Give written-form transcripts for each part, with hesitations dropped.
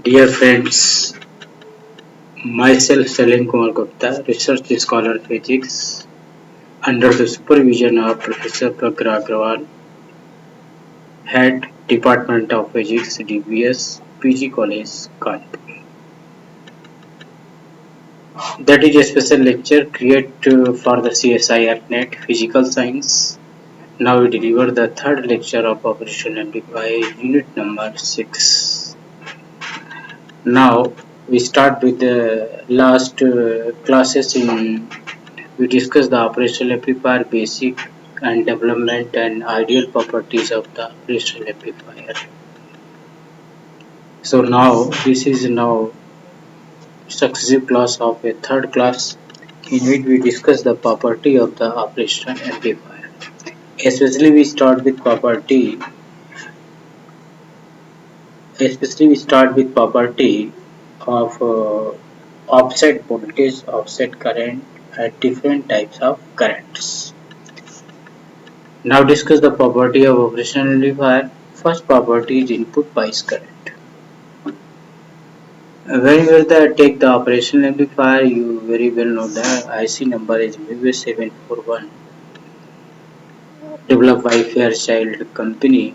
Dear friends, myself Salim Kumar Gupta, research scholar physics, under the supervision of Professor Prakhar Agrawal, Head Department of Physics, DBS, PG College, Kanpur. That is a special lecture created for the CSIR NET Physical Science. Now we deliver the third lecture of Operational Amplifier, unit number 6. Now we start with the last classes in we discuss the operational amplifier basic and development and ideal properties of the operational amplifier. So now this is now successive class of a third class in which we discuss the property of the operational amplifier. Especially we start with property of offset voltage, offset current and different types of currents. Now discuss the property of operational amplifier. First property is input bias current. When you take the operational amplifier, you very well know the IC number is MIB741 developed by Fairchild company.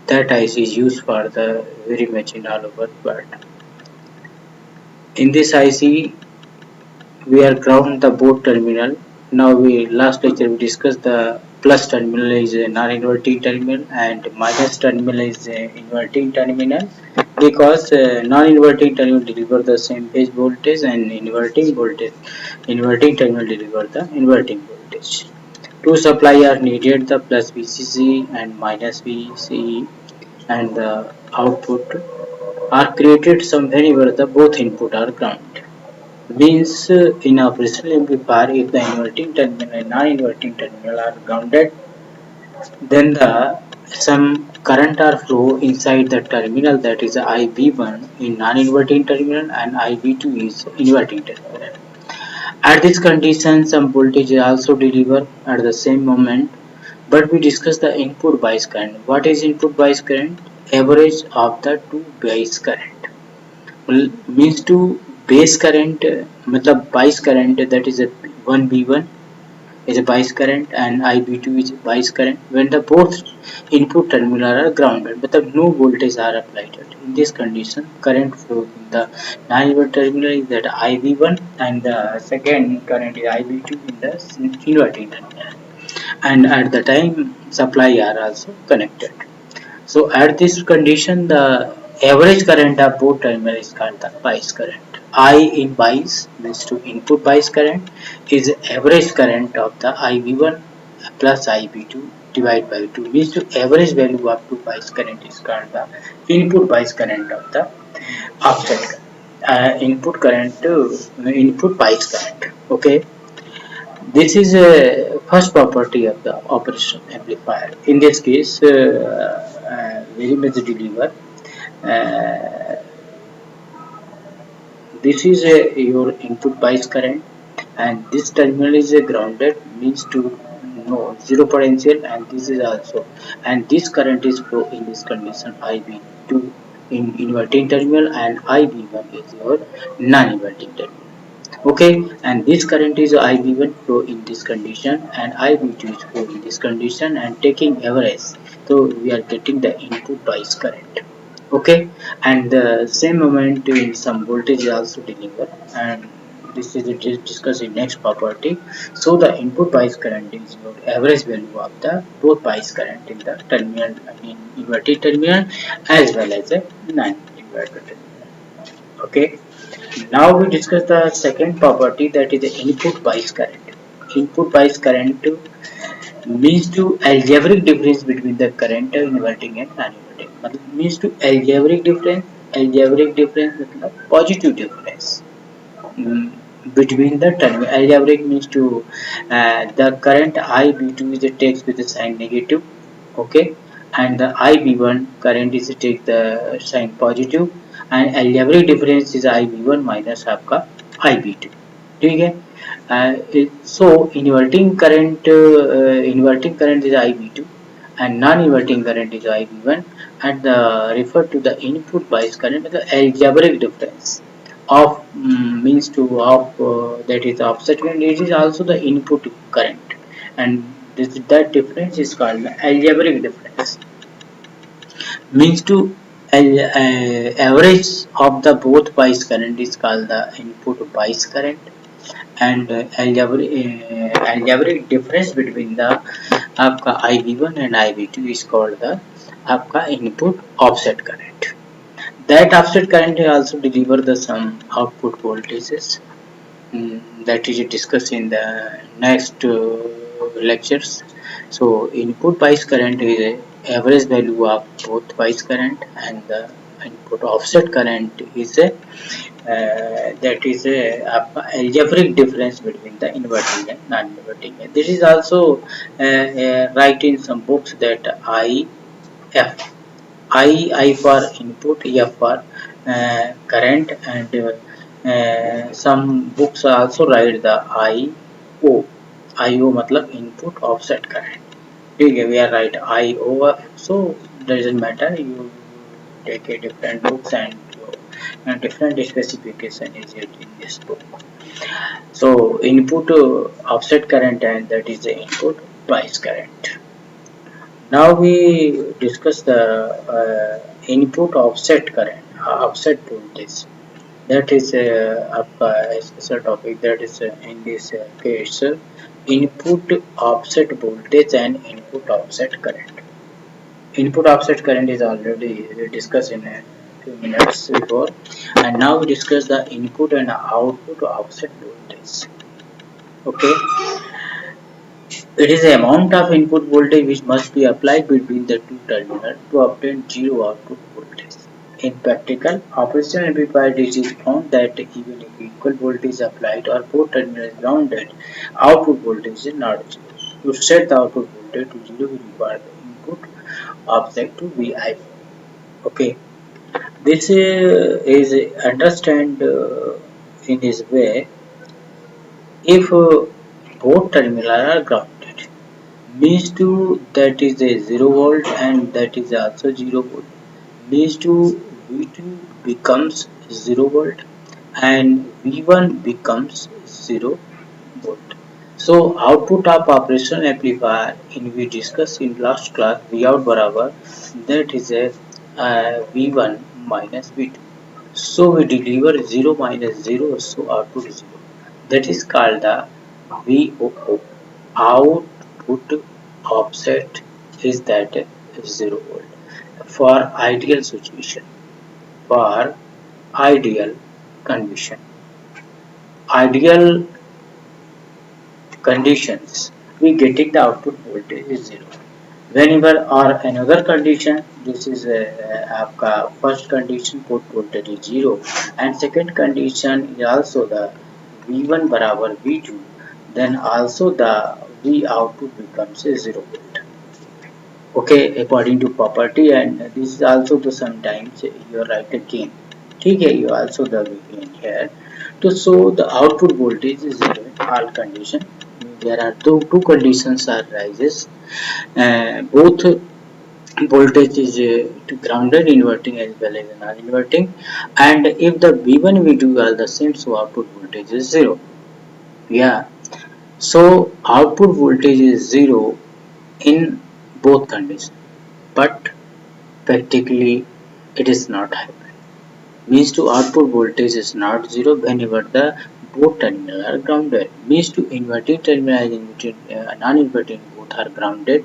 That IC is used for the very much in all over world. In this IC, we are ground the both terminal. Now we last lecture we discussed the plus terminal is a non-inverting terminal and minus terminal is a inverting terminal because non-inverting terminal deliver the same phase voltage and inverting terminal deliver the inverting voltage. Two supply are needed, the plus VCC and minus VCE, and the output are created somewhere where the both input are ground. Means in a operational amplifier, if the inverting terminal and non-inverting terminal are grounded, then some current are flow inside the terminal, that is IB1 in non-inverting terminal and IB2 is inverting terminal. At this condition, some voltage is also delivered at the same moment, but we discuss the input bias current. What is input bias current? Average of the two bias current. Means to base current matlab bias current, that is a 1B1 is a bias current and IB2 is a bias current when the both input terminal are grounded but the no voltage are applied. In this condition, current flow in the non-inverting terminal is that IB1 and the second current is IB2 in the inverting terminal, and at the time supply are also connected. So at this condition, the average current of both terminals is called the bias current. I in bias means to input bias current is average current of the IB1 plus IB2 divided by 2 means to average value of two bias current is called the input bias current of the offset current. Input bias current. Okay, this is a first property of the operational amplifier. In this case, very much deliver. Uh, this is your input bias current, and this terminal is a grounded means to no zero potential, and this is also, and this current is flow in this condition IB2 in inverting terminal and IB1 is your non-inverting terminal. Okay, and this current is IB1 flow in this condition and IB2 is flow in this condition and taking average. So we are getting the input bias current. Okay, and the same moment in some voltage is also delivered, and this is discussed in next property. So the input bias current is your average value of the both bias current in the terminal, I mean inverted terminal as well as a non-inverted terminal. Okay. Now we discuss the second property, that is the input bias current. Input bias current means to algebraic difference between the current inverting and non-inverting. Means to algebraic difference. Algebraic difference मतलब positive difference between the term. Algebraic means to the current IB2 is takes with the sign negative. Okay, and the IB1 current is take the sign positive, and algebraic difference is IB1 minus आपका IB2. ठीक है, so inverting current is IB2 and non-inverting current is IV1, and the refer to the input bias current as the algebraic difference of means to of that is offset current. It is also the input current, and that difference is called the algebraic difference. Means to average of the both bias current is called the input bias current, and algebraic difference between the आपका IV1 and IV2 is called the आपका input offset current. That offset current also deliver the some output voltages that is discussed in the next lectures. So input bias current is a average value of both bias current, and the input offset current is a that is a algebraic difference between the inverting and non-inverting. This is also write in some books that F I for input, F for current, and some books also write the IO. IO मतलब input offset current. ठीक है, we are right IOF. So doesn't matter. You take a different books, and different specification is it in this book. So input offset current, and that is the input bias current. Now we discuss the input offset current, offset voltage. That is a special topic that is in this case input offset voltage and input offset current. Input offset current is already discussed in a few minutes before, and now we discuss the input and output offset voltage. Okay, it is the amount of input voltage which must be applied between the two terminals to obtain zero output voltage. In practical, operational amplifier it is found that even if equal voltage is applied or both terminals grounded, output voltage is not zero. To set the output voltage to zero, we require the input offset to VI. Okay, this is understand in this way. If both terminals are grounded, means to that is a 0 volt and that is also 0 volt, means to V2 becomes 0 volt and V1 becomes 0 volt. So output of operational amplifier in we discussed in last class V out बराबर that is a V1 minus V2. So we deliver 0 minus 0, so output is 0. That is called the VOO. Output offset is that 0 volt. For ideal situation, for ideal condition, ideal conditions, we getting the output voltage is 0. Whenever or another condition, this is आपका first condition put voltage is 0 and second condition is also the V1 बराबर V2, then also the V output becomes a 0 volt. Okay, according to property, and this is also the sometimes you write again. ठीक है, you also the again here to show the output voltage is 0 in all condition. There are two conditions are rises. Both voltage is grounded, inverting as well as non-inverting, and if the V1 V2 are the same, so output voltage is 0. Yeah, so output voltage is 0 in both conditions, but practically it is not happen. Means to output voltage is not 0 whenever the both terminals are grounded. Means to inverting terminal and non-inverting both are grounded.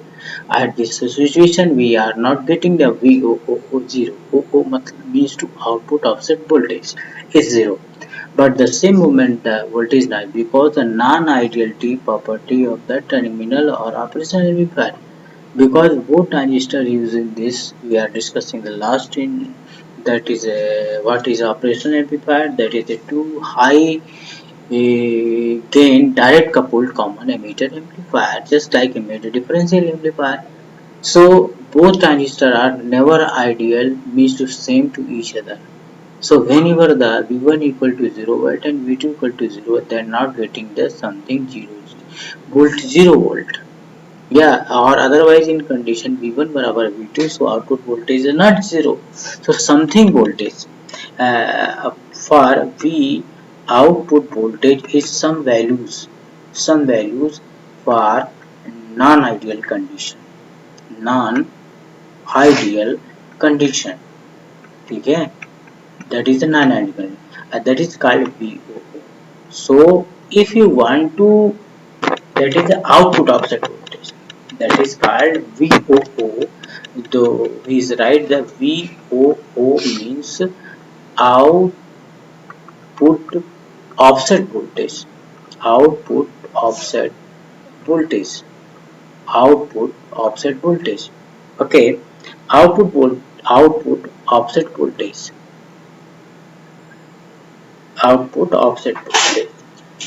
At this situation we are not getting the VOO 0. OO means to output offset voltage is 0. But the same moment the voltage not, because the non-ideality property of the terminal or operational amplifier, because both transistors using this we are discussing the last in that is a what is operational amplifier, that is a two high gain direct coupled common emitter amplifier, just like emitter differential amplifier. So both transistors are never ideal, means to same to each other. So whenever the V1 equal to 0 volt and V2 equal to 0, they are not getting the something 0 volt 0 volt. Yeah, or otherwise in condition V1 बराबर V2, so output voltage is not zero. So something voltage for V output voltage is some values for non-ideal condition, non-ideal condition. ठीक है, that is a non-ideal, that is called VOO. So if you want to, that is the output offset voltage, that is called VOO. Though he is right, the VOO means output offset voltage, output offset voltage, output offset voltage. Okay, output offset voltage, output offset voltage.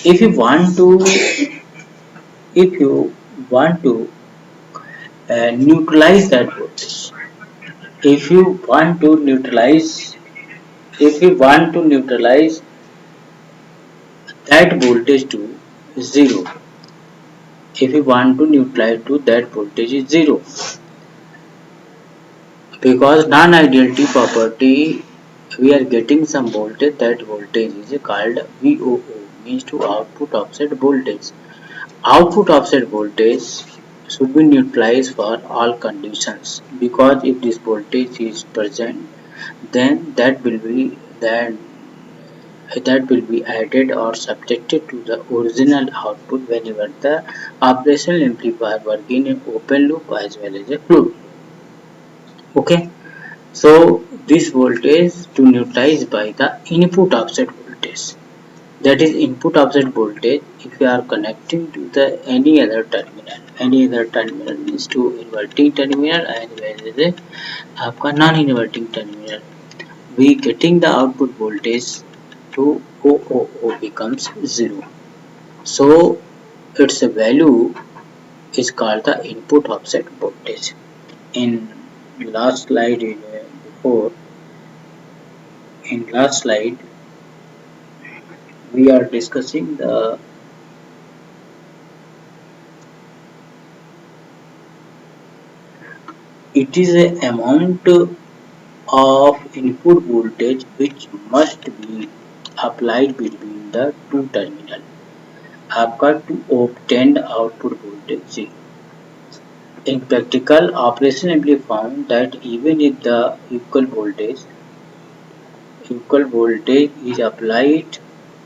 If you want to, if you want to neutralize that voltage, if you want to neutralize, if you want to neutralize that voltage to zero, if you want to neutralize to that voltage is zero, because non-ideality property, we are getting some voltage, that voltage is called VOO, means to output offset voltage. Output offset voltage should be neutralized for all conditions, because if this voltage is present, then that will be added or subjected to the original output whenever the operational amplifier working in open loop as well as a closed loop. Okay, so this voltage to neutralize by the input offset voltage, that is input offset voltage. If you are connecting to the any other terminal means to inverting terminal as well as a आपका non inverting terminal, we getting the output voltage to OOO becomes zero. So its value is called the input offset voltage. In last slide, before in last slide we are discussing the, it is a amount of input voltage which must be applied between the two terminal आपका to obtain output voltage zero. In practical operation, we found that even if the equal voltage is applied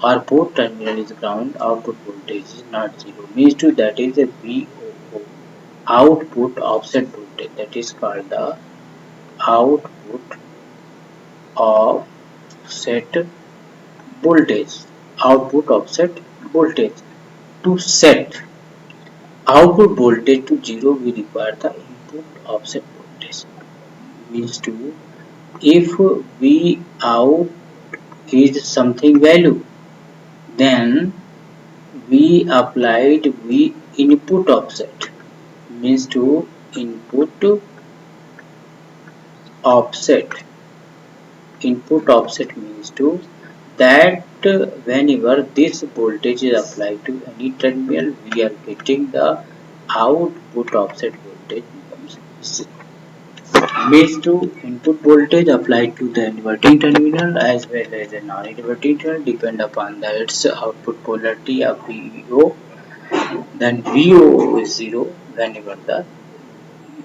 or both terminal is ground, output voltage is not zero. Means to that is a VOO, output offset voltage. That is called the output offset voltage. Output offset voltage. To set output voltage to zero, we require the input offset voltage. Means to, if V out is something value, then we applied V input offset, means to input offset. Input offset means to that whenever this voltage is applied to any terminal, we are getting the output offset voltage becomes zero. Means to input voltage applied to the inverting terminal as well as a non-inverting terminal depend upon the its output polarity of VO. Then VO is zero whenever the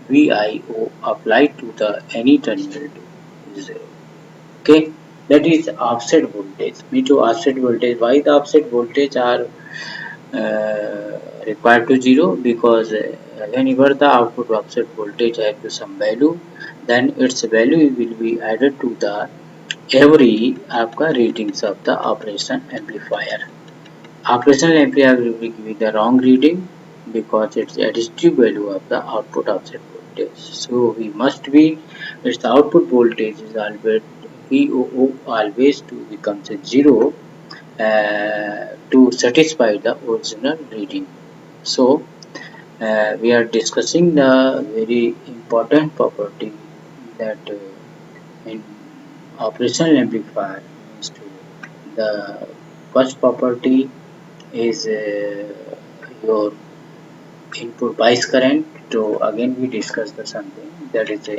VIO applied to the any terminal is zero. Okay, that is offset voltage. Me to offset voltage. Why the offset voltage are required to zero? Because whenever the output offset voltage have to some value, then its value will be added to the every आपका readings of the operation amplifier. Operational amplifier will be giving the wrong reading because its additive value of the output offset voltage. So we must be, its output voltage is always VOO always to becomes a zero to satisfy the original reading. So we are discussing the very important property that in operational amplifier means to, the first property is your input bias current. So again we discuss the something that is a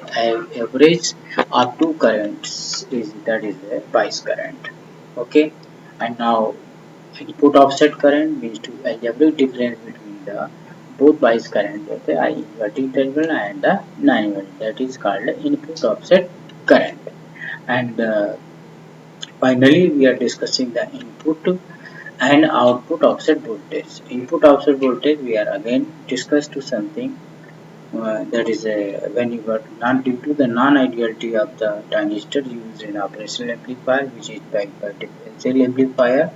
average of two currents is that is a bias current. Okay, and now input offset current means to algebraic difference between the both bias current, okay, I inverting terminal and the non-inverting, that is called input offset current. And finally we are discussing the input and output offset voltage. Input offset voltage we are again discussed to something that is when you got non due to the non-ideality of the transistor used in operational amplifier, which is backed by differential amplifier.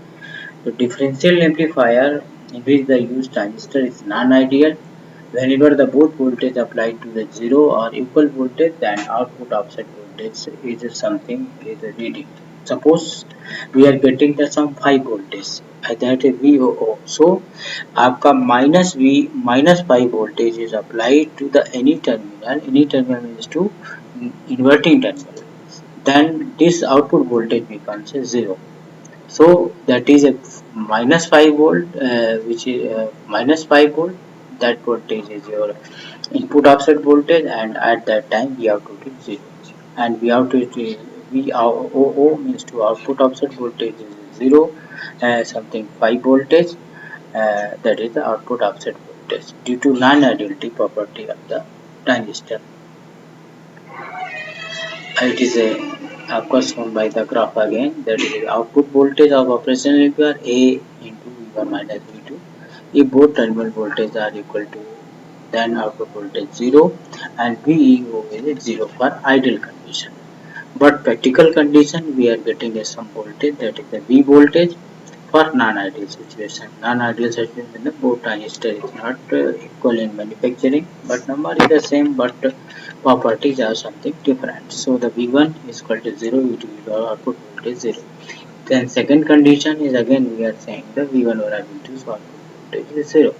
The differential amplifier in which the used transistor is non-ideal. Whenever the both voltage applied to the zero or equal voltage, then output offset voltage is something is a reading. Suppose we are getting the some 5 voltage that is VOO. So आपका minus V minus 5 voltage is applied to the any terminal means to inverting terminal. Then this output voltage becomes a 0. So that is a minus 5 volt, which is minus 5 volt. That voltage is your input offset voltage, and at that time we have to do 0. And we have to VOO means to output offset voltage is 0, something 5 voltage. That is the output offset voltage due to non-ideality property of the transistor. It is a of course shown by the graph again, that is output voltage of operational amplifier A into V1 minus V2. If both terminal voltage are equal to, then output voltage 0 and VEO is 0 for ideal condition. But practical condition we are getting a some voltage, that is the V voltage for non-ideal situation. Non-ideal situation the both transistor is not equal in manufacturing, but number is the same, but properties are something different. So the V1 is equal to 0, V2 is output voltage 0. Then second condition is again we are saying the V1 or V2 so output voltage is 0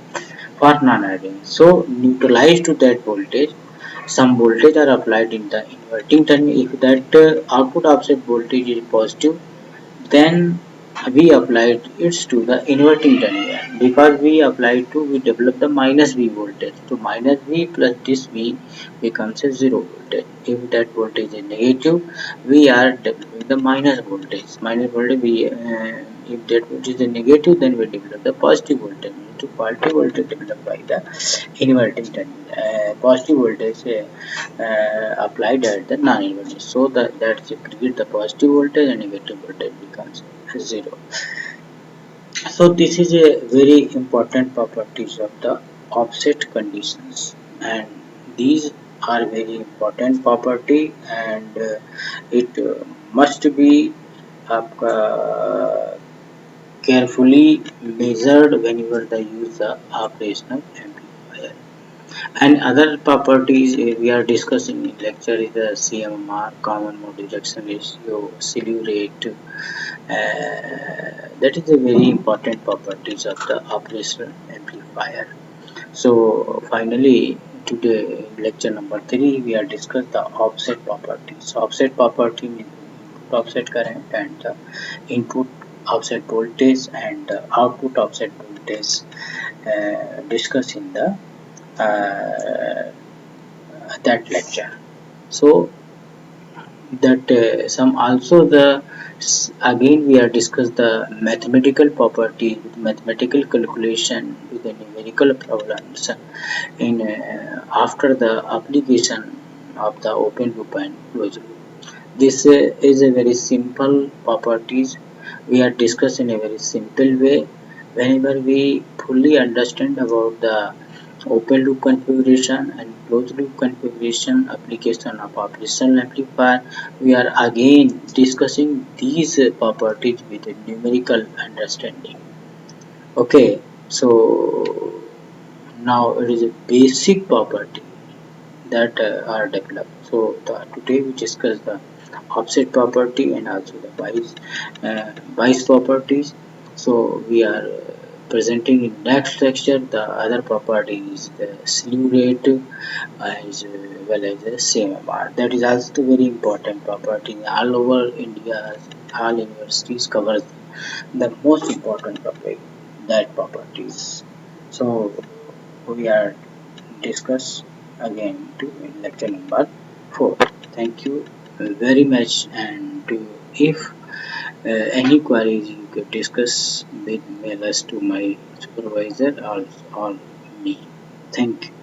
for non-ideal. So neutralized to that voltage, some voltage are applied in the inverting terminal. If that output offset voltage is positive, then we applied it to the inverting terminal. Because we applied to, we develop the minus V voltage. So minus V plus this V becomes a 0 voltage. If that voltage is negative, we are developing the minus voltage. Minus voltage, if that voltage is negative, then we develop the positive voltage. To positive voltage developed by the inverting terminal. Positive voltage applied at the non-inverting. So that create the positive voltage and negative voltage becomes 0. So this is a very important properties of the offset conditions, and these are very important property, and it must be carefully measured whenever they use the operational amplifier. And other properties we are discussing in lecture is the CMR, common mode rejection ratio, slew rate. That is a very important properties of the operational amplifier. So finally, today lecture number 3 we are discuss the offset properties. Offset property means input offset current and the input offset voltage and the output offset voltage discussed in the that lecture. So that some also the again we are discuss the mathematical property with mathematical calculation with the numerical problems in after the application of the open loop and closed loop. This is a very simple properties we are discussing in a very simple way. Whenever we fully understand about the open loop configuration and closed loop configuration application of operational amplifier, we are again discussing these properties with a numerical understanding. Okay, so now it is a basic property that are developed. So today we discuss the offset property and also the bias properties. So we are presenting in next lecture the other property is the slew rate as well as the CMR. That is also very important property. All over India, all universities covers the most important topic, that properties. So we are discuss again to lecture number 4. Thank you very much, and if any queries you could discuss with mail us to my supervisor or me. Thank you.